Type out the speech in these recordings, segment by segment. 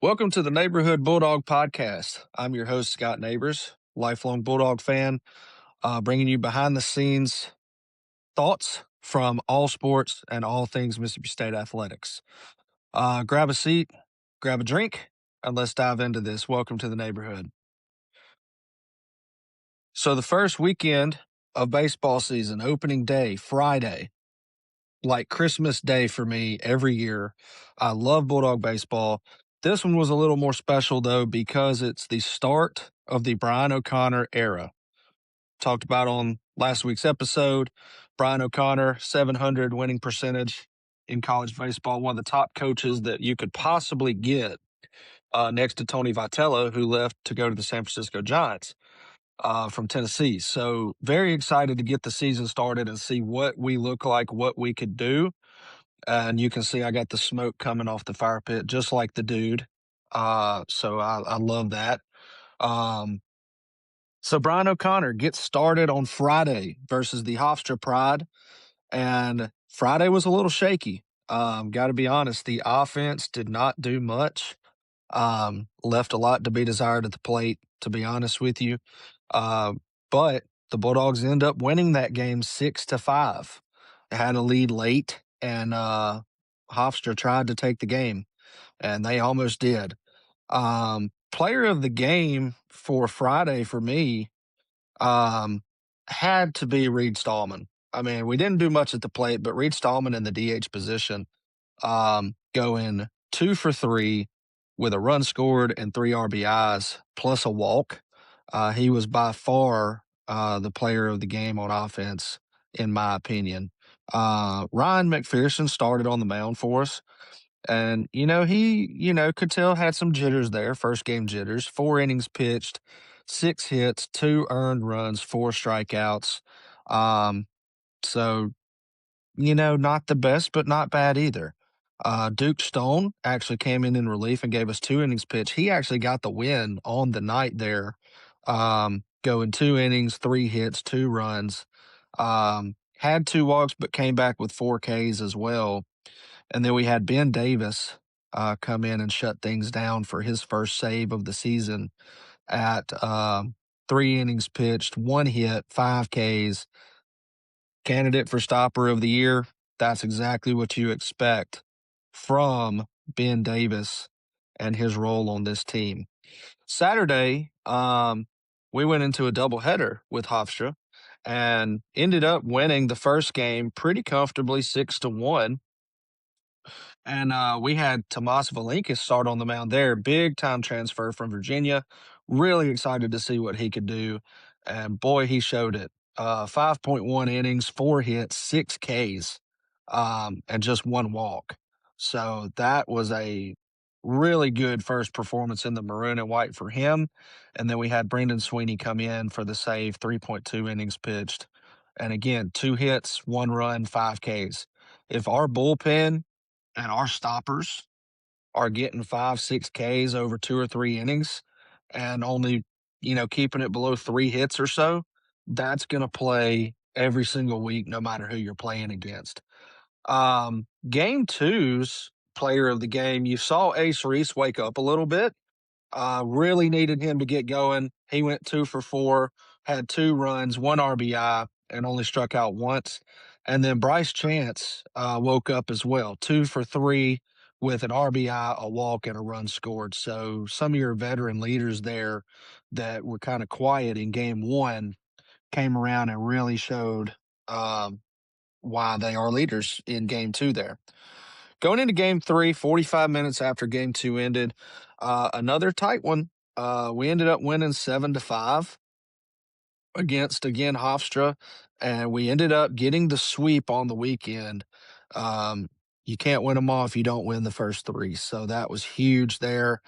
Welcome to the Neighborhood Bulldog Podcast. I'm your host, Scott Nabors, lifelong Bulldog fan, bringing you behind the scenes thoughts from all sports and all things Mississippi State athletics. Grab a seat, grab a drink, and let's dive into this. Welcome to the neighborhood. So, the first weekend of baseball season, opening day, Friday, like Christmas Day for me every year. I love Bulldog baseball. This one was a little more special, though, because it's the start of the Brian O'Connor era. Talked about on last week's episode. Brian O'Connor, 700 winning percentage in college baseball, one of the top coaches that you could possibly get next to Tony Vitello, who left to go to the San Francisco Giants from Tennessee. So very excited to get the season started and see what we look like, what we could do. And you can see I got the smoke coming off the fire pit, just like the dude. So I love that. So Brian O'Connor gets started on Friday versus the Hofstra Pride, and Friday was a little shaky. Got to be honest, the offense did not do much. Left a lot to be desired at the plate, to be honest with you. But the Bulldogs end up winning that game 6-5. They had a lead late, and Hofstra tried to take the game, and they almost did. Player of the game for Friday for me had to be Reed Stallman. I mean, we didn't do much at the plate, but Reed Stallman in the DH position, going 2 for 3 with a run scored and 3 RBIs plus a walk. He was by far the player of the game on offense, in my opinion. Ryan McPherson started on the mound for us. And, he, could tell had some jitters there, first game jitters, 4 innings pitched, 6 hits, 2 earned runs, 4 strikeouts. So, not the best, but not bad either. Duke Stone actually came in relief and gave us 2 innings pitched. He actually got the win on the night there, going 2 innings, 3 hits, 2 runs. Had 2 walks, but came back with 4 Ks as well. And then we had Ben Davis come in and shut things down for his first save of the season at 3 innings pitched, 1 hit, 5 Ks. Candidate for stopper of the year. That's exactly what you expect from Ben Davis and his role on this team. Saturday, we went into a doubleheader with Hofstra and ended up winning the first game pretty comfortably, 6-1. And we had Tomas Valinkas start on the mound there. Big time transfer from Virginia. Really excited to see what he could do. And boy, he showed it. 5.1 innings, 4 hits, 6 Ks, and just 1 walk. So that was a really good first performance in the maroon and white for him. And then we had Brendan Sweeney come in for the save, 3.2 innings pitched. And again, 2 hits, 1 run, 5 Ks. If our bullpen and our stoppers are getting 5, 6 Ks over 2 or 3 innings and only, keeping it below 3 hits or so, that's going to play every single week, no matter who you're playing against. Game 2's player of the game, you saw Ace Reese wake up a little bit. Really needed him to get going. He went 2 for 4, had 2 runs, 1 RBI, and only struck out once. And then Bryce Chance woke up as well, 2 for 3 with an RBI, a walk, and a run scored. So some of your veteran leaders there that were kind of quiet in game 1 came around and really showed why they are leaders in game 2 there. Going into game 3, 45 minutes after game 2 ended, another tight one. We ended up winning 7-5 against, again, Hofstra, and we ended up getting the sweep on the weekend. You can't win them all if you don't win the first 3, so that was huge there.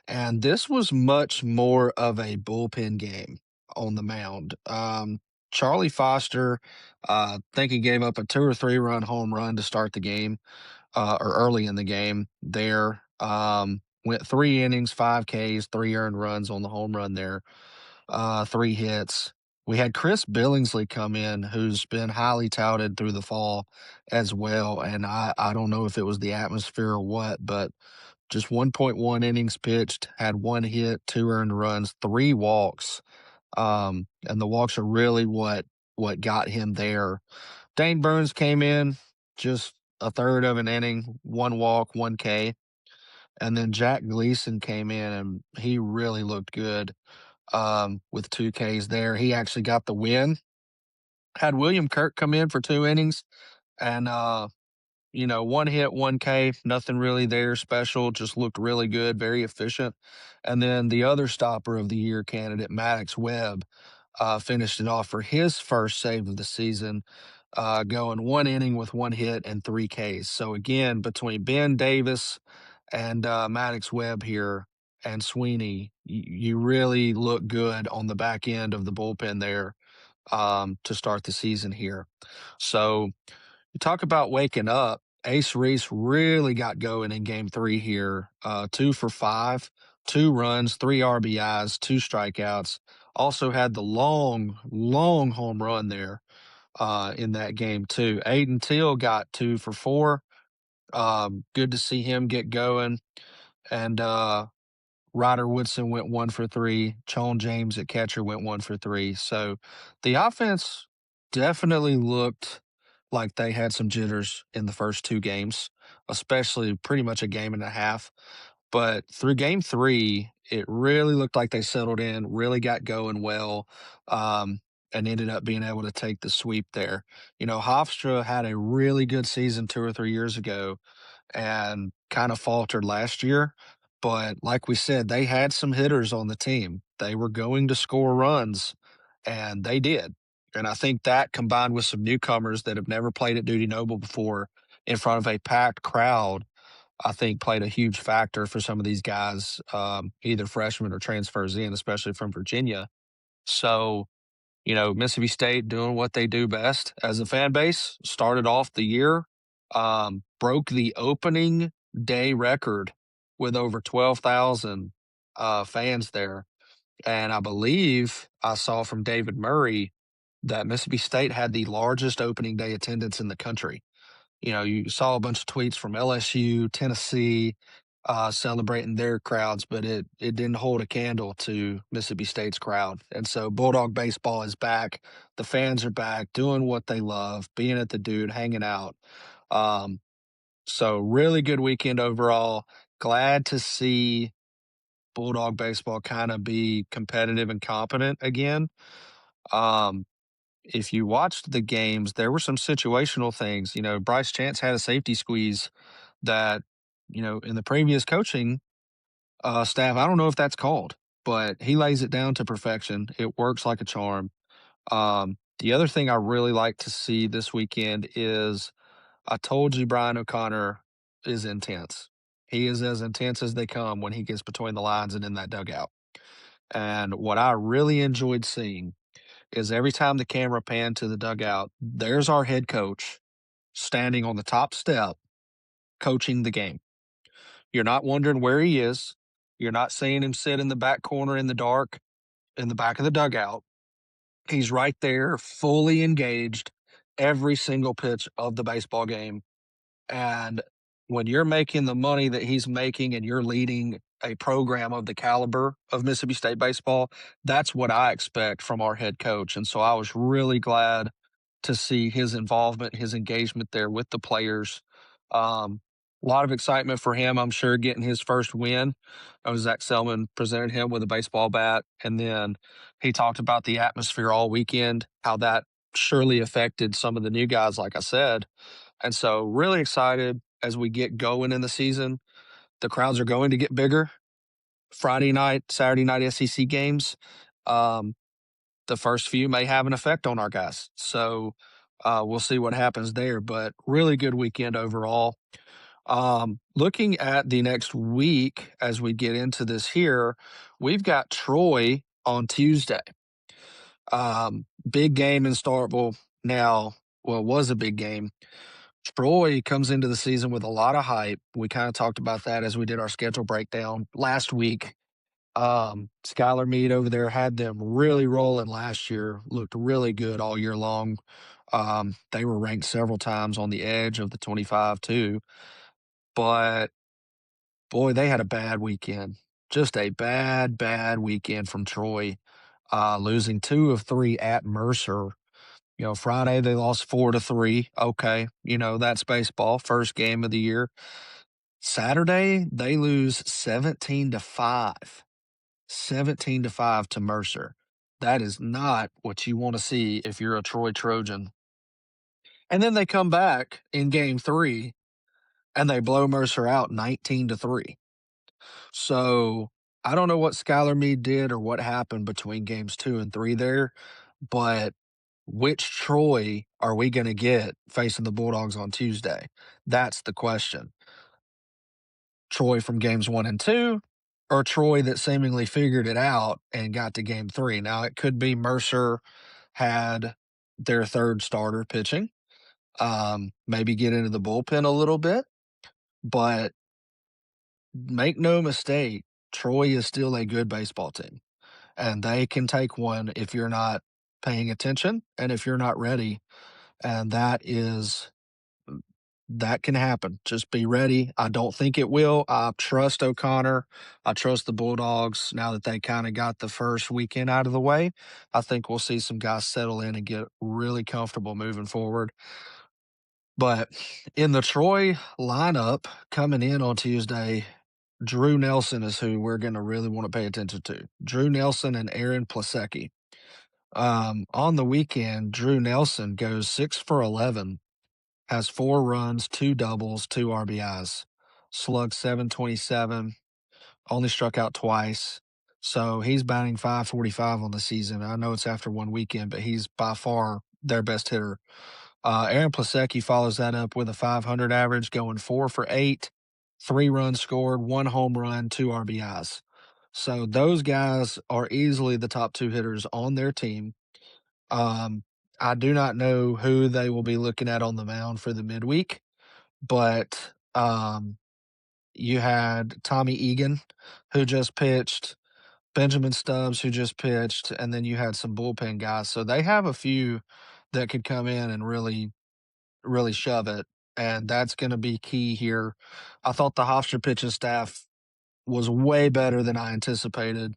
And this was much more of a bullpen game on the mound. Charlie Foster, I think he gave up a 2 or 3 run home run to start the game, or early in the game there. Went 3 innings, 5 Ks, 3 earned runs on the home run there, 3 hits. We had Chris Billingsley come in, who's been highly touted through the fall as well. And I don't know if it was the atmosphere or what, but just 1.1 innings pitched, had 1 hit, 2 earned runs, 3 walks. And the walks are really what got him there. Dane Burns came in just a third of an inning, 1 walk, 1 K. And then Jack Gleason came in and he really looked good with 2 Ks there. He actually got the win. Had William Kirk come in for 2 innings and 1 hit, 1 K, nothing really there special, just looked really good, very efficient. And then the other stopper of the year candidate, Maddox Webb, finished it off for his first save of the season, going 1 inning with 1 hit and 3 Ks. So again, between Ben Davis and Maddox Webb here and Sweeney, you really look good on the back end of the bullpen there to start the season here. So you talk about waking up. Ace Reese really got going in game 3 here. 2 for 5, 2 runs, 3 RBIs, 2 strikeouts. Also had the long, long home run there in that game, too. Aiden Teal got 2 for 4. Good to see him get going. And Ryder Woodson went 1 for 3. Chon James at catcher went 1 for 3. So the offense definitely looked like they had some jitters in the first 2 games, especially pretty much a game and a half. But through game 3, it really looked like they settled in, really got going well, and ended up being able to take the sweep there. Hofstra had a really good season 2 or 3 years ago and kind of faltered last year. But like we said, they had some hitters on the team. They were going to score runs, and they did. And I think that combined with some newcomers that have never played at Dudy Noble before in front of a packed crowd, I think played a huge factor for some of these guys, either freshmen or transfers in, especially from Virginia. So, Mississippi State doing what they do best as a fan base, started off the year, broke the opening day record with over 12,000 fans there. And I believe I saw from David Murray that Mississippi State had the largest opening day attendance in the country. You saw a bunch of tweets from LSU, Tennessee, celebrating their crowds, but it didn't hold a candle to Mississippi State's crowd. And so Bulldog baseball is back. The fans are back doing what they love, being at the Dude, hanging out. So really good weekend overall. Glad to see Bulldog baseball kind of be competitive and competent again. If you watched the games, there were some situational things. Bryce Chance had a safety squeeze that, in the previous coaching staff, I don't know if that's called, but he lays it down to perfection. It works like a charm. The other thing I really like to see this weekend is I told you Brian O'Connor is intense. He is as intense as they come when he gets between the lines and in that dugout. And what I really enjoyed seeing is every time the camera panned to the dugout, there's our head coach standing on the top step coaching the game. You're not wondering where he is. You're not seeing him sit in the back corner in the dark in the back of the dugout. He's right there, fully engaged every single pitch of the baseball game. And when you're making the money that he's making and you're leading a program of the caliber of Mississippi State baseball, that's what I expect from our head coach. And so I was really glad to see his involvement, his engagement there with the players. A lot of excitement for him, I'm sure, getting his first win. Zach Selman presented him with a baseball bat, and then he talked about the atmosphere all weekend, how that surely affected some of the new guys, like I said. And so really excited as we get going in the season. The crowds are going to get bigger. Friday night, Saturday night SEC games. The first few may have an effect on our guys. So we'll see what happens there. But really good weekend overall. Looking at the next week as we get into this here, we've got Troy on Tuesday. Big game in Starkville now. Well, it was a big game. Troy comes into the season with a lot of hype. We kind of talked about that as we did our schedule breakdown last week. Skylar Meade over there had them really rolling last year, looked really good all year long. They were ranked several times on the edge of the 25 too. But Boy, they had a bad weekend. Just a bad, bad weekend from Troy, losing 2 of 3 at Mercer. Friday they lost 4-3. Okay, that's baseball, first game of the year. Saturday, they lose 17-5. 17-5 to Mercer. That is not what you want to see if you're a Troy Trojan. And then they come back in game 3 and they blow Mercer out 19-3. So I don't know what Skylar Meade did or what happened between games 2 and 3 there, but which Troy are we going to get facing the Bulldogs on Tuesday? That's the question. Troy from games 1 and 2, or Troy that seemingly figured it out and got to game 3. Now, it could be Mercer had their third starter pitching, maybe get into the bullpen a little bit, but make no mistake, Troy is still a good baseball team, and they can take one if you're not paying attention and if you're not ready, and that can happen. Just be ready. I don't think it will. I trust O'Connor. I trust the Bulldogs now that they kind of got the first weekend out of the way. I think we'll see some guys settle in and get really comfortable moving forward. But in the Troy lineup coming in on Tuesday, Drew Nelson is who we're going to really want to pay attention to. Drew Nelson and Aaron Plasecki. On the weekend, Drew Nelson goes 6 for 11, has 4 runs, 2 doubles, 2 RBIs, slugged 727, only struck out twice. So he's batting 545 on the season. I know it's after one weekend, but he's by far their best hitter. Aaron Plasecki follows that up with a 500 average, going 4 for 8, 3 runs scored, 1 home run, 2 RBIs. So those guys are easily the top 2 hitters on their team. I do not know who they will be looking at on the mound for the midweek, but you had Tommy Egan, who just pitched, Benjamin Stubbs, who just pitched, and then you had some bullpen guys. So they have a few that could come in and really, really shove it, and that's going to be key here. I thought the Hofstra pitching staff was way better than I anticipated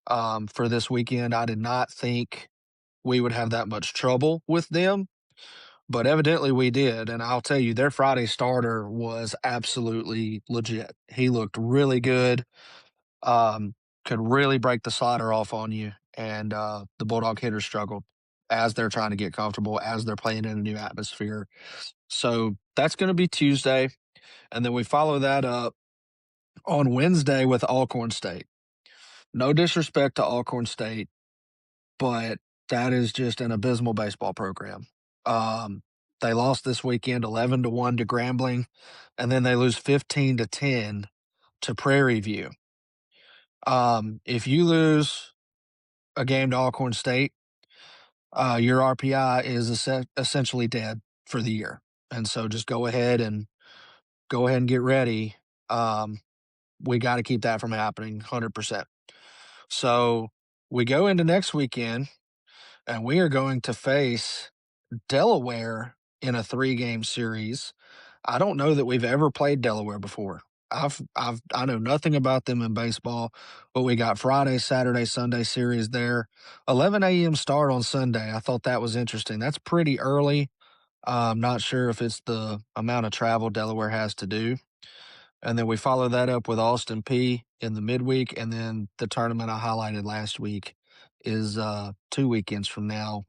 for this weekend. I did not think we would have that much trouble with them, but evidently we did. And I'll tell you, their Friday starter was absolutely legit. He looked really good, could really break the slider off on you. And the Bulldog hitters struggled as they're trying to get comfortable, as they're playing in a new atmosphere. So that's going to be Tuesday. And then we follow that up on Wednesday with Alcorn State. No disrespect to Alcorn State, but that is just an abysmal baseball program. They lost this weekend 11-1 to Grambling, and then they lose 15-10 to Prairie View. If you lose a game to Alcorn State, your RPI is essentially dead for the year. And so just go ahead and get ready. We got to keep that from happening 100%. So we go into next weekend, and we are going to face Delaware in a 3-game series. I don't know that we've ever played Delaware before. I know nothing about them in baseball, but we got Friday, Saturday, Sunday series there. 11 a.m. start on Sunday. I thought that was interesting. That's pretty early. I'm not sure if it's the amount of travel Delaware has to do. And then we follow that up with Austin P in the midweek, and then the tournament I highlighted last week is 2 weekends from now,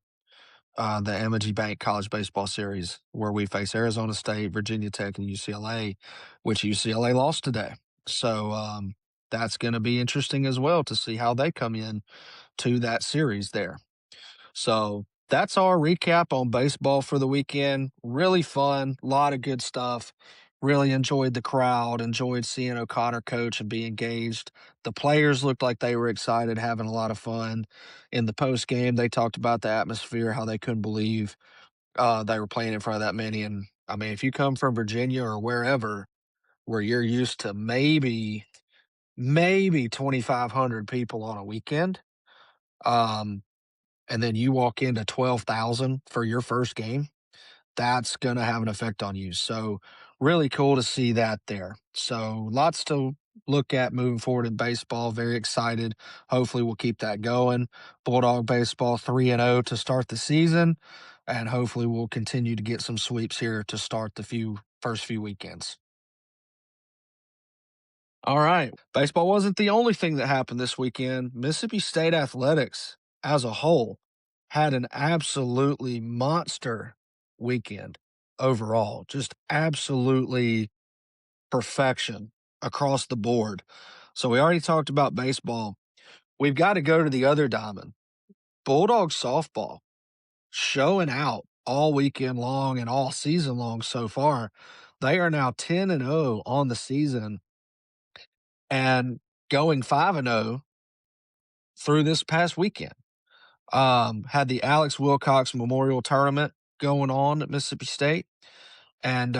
the Emoji Bank College Baseball Series, where we face Arizona State, Virginia Tech, and UCLA, which UCLA lost today. So that's going to be interesting as well to see how they come in to that series there. So that's our recap on baseball for the weekend. Really fun, a lot of good stuff. Really enjoyed the crowd, enjoyed seeing O'Connor coach and be engaged. The players looked like they were excited, having a lot of fun. In the post game, they talked about the atmosphere, how they couldn't believe they were playing in front of that many. And I mean, if you come from Virginia or wherever, where you're used to maybe 2,500 people on a weekend, um, and then you walk into 12,000 for your first game, that's going to have an effect on you. So really cool to see that there. So lots to look at moving forward in baseball. Very excited. Hopefully we'll keep that going. Bulldog baseball 3-0 to start the season, and hopefully we'll continue to get some sweeps here to start the first few weekends. All right. Baseball wasn't the only thing that happened this weekend. Mississippi State athletics as a whole had an absolutely monster weekend overall. Just absolutely perfection across the board. So we already talked about baseball. We've got to go to the other diamond. Bulldog softball showing out all weekend long and all season long so far. They are now 10-0 on the season and going 5-0 through this past weekend. Had the Alex Wilcox Memorial Tournament going on at Mississippi State, and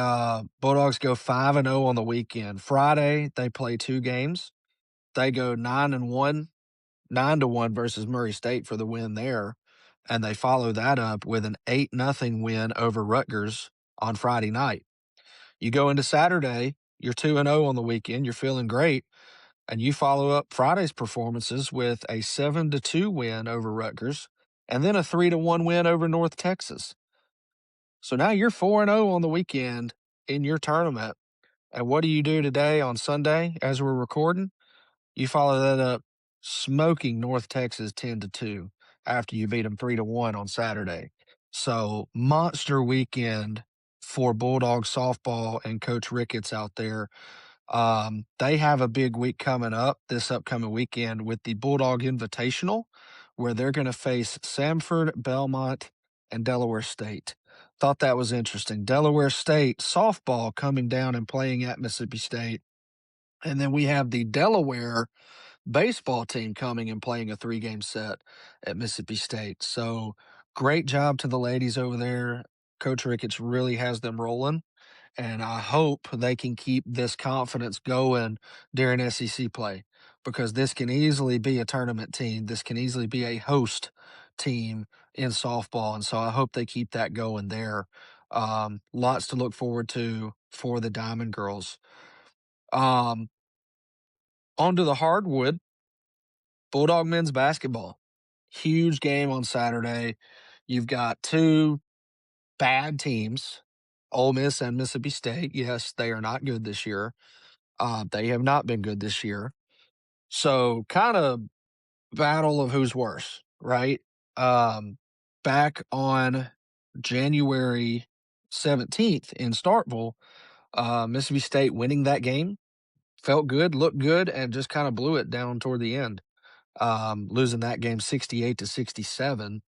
Bulldogs go 5-0 on the weekend. Friday they play two games. They go 9-1, 9-1 versus Murray State for the win there, and they follow that up with an 8-0 win over Rutgers on Friday night. You go into Saturday, you're 2-0 on the weekend, you're feeling great, and you follow up Friday's performances with a 7-2 win over Rutgers and then a 3-1 win over North Texas. So now you're 4-0 on the weekend in your tournament. And what do you do today on Sunday as we're recording? You follow that up smoking North Texas 10-2 after you beat them 3-1 on Saturday. So monster weekend for Bulldog softball and Coach Ricketts out there. They have a big week coming up this upcoming weekend with the Bulldog Invitational, where they're going to face Samford, Belmont, and Delaware State. Thought that was interesting. Delaware State softball coming down and playing at Mississippi State. And then we have the Delaware baseball team coming and playing a 3-game set at Mississippi State. So great job to the ladies over there. Coach Ricketts really has them rolling. And I hope they can keep this confidence going during SEC play because this can easily be a tournament team. This can easily be a host team in softball. And so I hope they keep that going there. Lots to look forward to for the Diamond Girls. Onto the hardwood, Bulldog men's basketball. Huge game on Saturday. You've got two bad teams, Ole Miss and Mississippi State. Yes, they are not good this year. They have not been good this year. So kind of battle of who's worse, right? Um, Back on January 17th in Starkville, Mississippi State winning that game felt good, looked good, and just kind of blew it down toward the end, losing that game 68-67.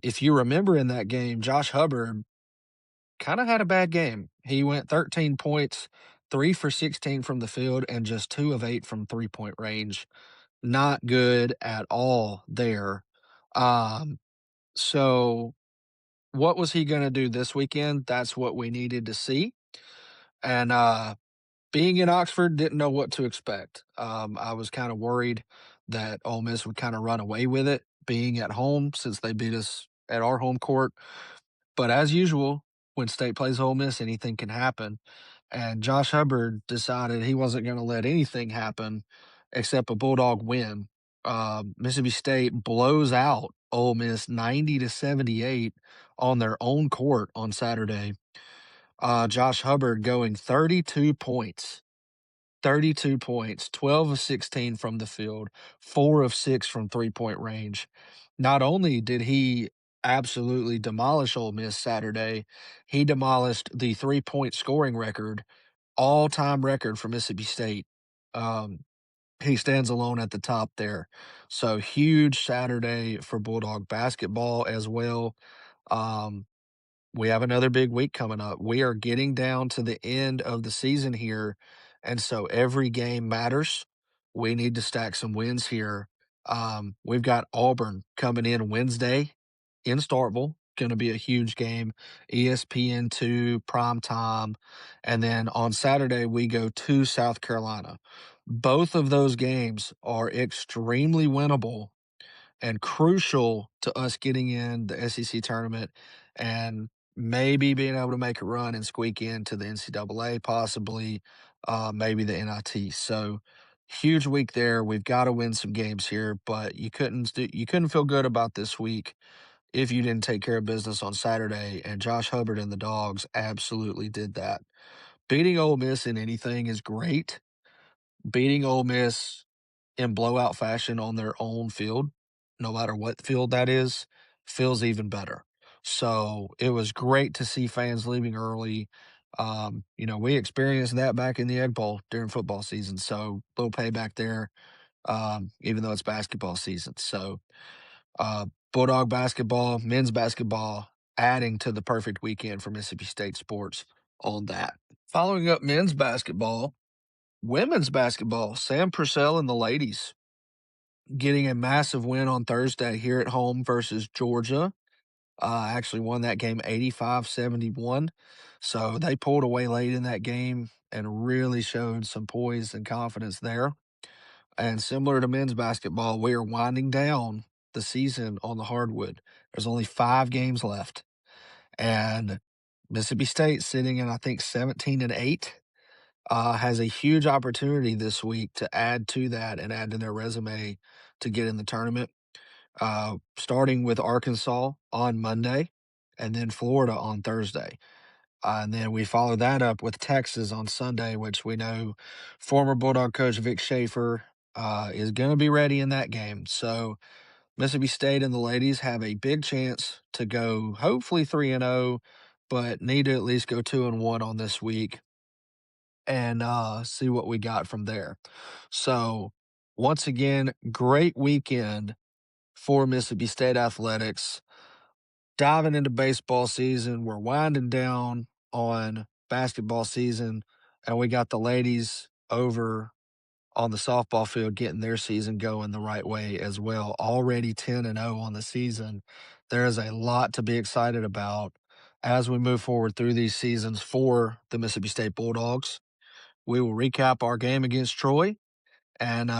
If you remember in that game, Josh Hubbard kind of had a bad game. He went 13 points, 3 for 16 from the field, and just 2 of 8 from 3-point range. Not good at all there. Um, so what was he going to do this weekend? That's what we needed to see. And being in Oxford, didn't know what to expect. I was kind of worried that Ole Miss would kind of run away with it being at home since they beat us at our home court. But as usual, when State plays Ole Miss, anything can happen. And Josh Hubbard decided he wasn't going to let anything happen except a Bulldog win. Mississippi State blows out Ole Miss 90-78 on their own court on Saturday. Josh Hubbard going 32 points, 12 of 16 from the field, 4 of 6 from 3-point range. Not only did he absolutely demolish Ole Miss Saturday, he demolished the 3-point scoring record, all-time record for Mississippi State. He stands alone at the top there. So huge Saturday for Bulldog basketball as well. Um, we have another big week coming up. We are getting down to the end of the season here, and so every game matters. We need to stack some wins here. We've got Auburn coming in Wednesday in Starkville. Going to be a huge game. ESPN2 prime time, and then on Saturday we go to South Carolina. Both of those games are extremely winnable and crucial to us getting in the SEC tournament and maybe being able to make a run and squeak into the NCAA, possibly, maybe the NIT. So huge week there. We've got to win some games here, but you couldn't feel good about this week if you didn't take care of business on Saturday. And Josh Hubbard and the Dogs absolutely did that. Beating Ole Miss in anything is great. Beating Ole Miss in blowout fashion on their own field, no matter what field that is, feels even better. So it was great to see fans leaving early. We experienced that back in the Egg Bowl during football season. So little payback there, even though it's basketball season. So uh, Bulldog basketball, men's basketball, adding to the perfect weekend for Mississippi State sports on that. Following up men's basketball, women's basketball, Sam Purcell and the ladies getting a massive win on Thursday here at home versus Georgia. Actually won that game 85-71. So they pulled away late in that game and really showed some poise and confidence there. And similar to men's basketball, we are winding down the season on the hardwood. There's only 5 games left. And Mississippi State sitting in, I think, 17-8, has a huge opportunity this week to add to that and add to their resume to get in the tournament. Starting with Arkansas on Monday and then Florida on Thursday. And then we follow that up with Texas on Sunday, which we know former Bulldog coach Vic Schaefer is going to be ready in that game. So Mississippi State and the ladies have a big chance to go hopefully 3-0, but need to at least go 2-1 on this week and see what we got from there. So once again, great weekend for Mississippi State athletics. Diving into baseball season, we're winding down on basketball season, and we got the ladies over on the softball field getting their season going the right way as well. Already 10-0 on the season. There is a lot to be excited about as we move forward through these seasons for the Mississippi State Bulldogs. We will recap our game against Troy and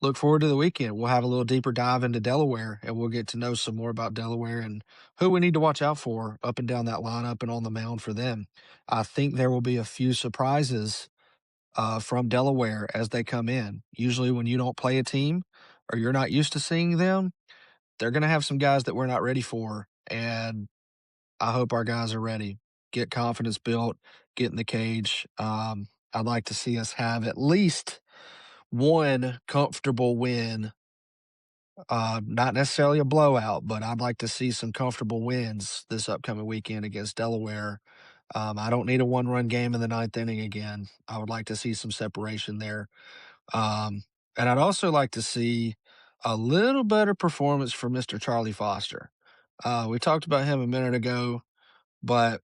look forward to the weekend. We'll have a little deeper dive into Delaware, and we'll get to know some more about Delaware and who we need to watch out for up and down that lineup and on the mound for them. I think there will be a few surprises from Delaware as they come in. Usually, when you don't play a team or you're not used to seeing them, they're going to have some guys that we're not ready for, and I hope our guys are ready. Get confidence built, get in the cage. I'd like to see us have at least one comfortable win, not necessarily a blowout, but I'd like to see some comfortable wins this upcoming weekend against Delaware. I don't need a one-run game in the ninth inning again. I would like to see some separation there. Um, and I'd also like to see a little better performance from Mr. Charlie Foster. We talked about him a minute ago, but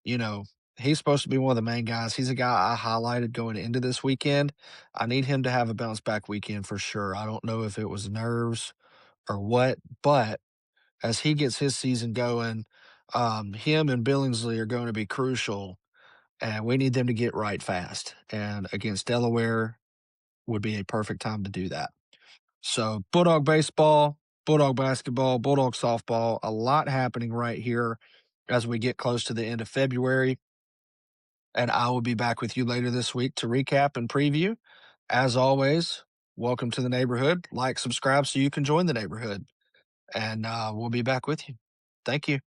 you know, he's supposed to be one of the main guys. He's a guy I highlighted going into this weekend. I need him to have a bounce back weekend for sure. I don't know if it was nerves or what, but as he gets his season going, him and Billingsley are going to be crucial, and we need them to get right fast. And against Delaware would be a perfect time to do that. So, Bulldog baseball, Bulldog basketball, Bulldog softball, a lot happening right here as we get close to the end of February. And I will be back with you later this week to recap and preview. As always, welcome to the neighborhood. Like, subscribe so you can join the neighborhood. And we'll be back with you. Thank you.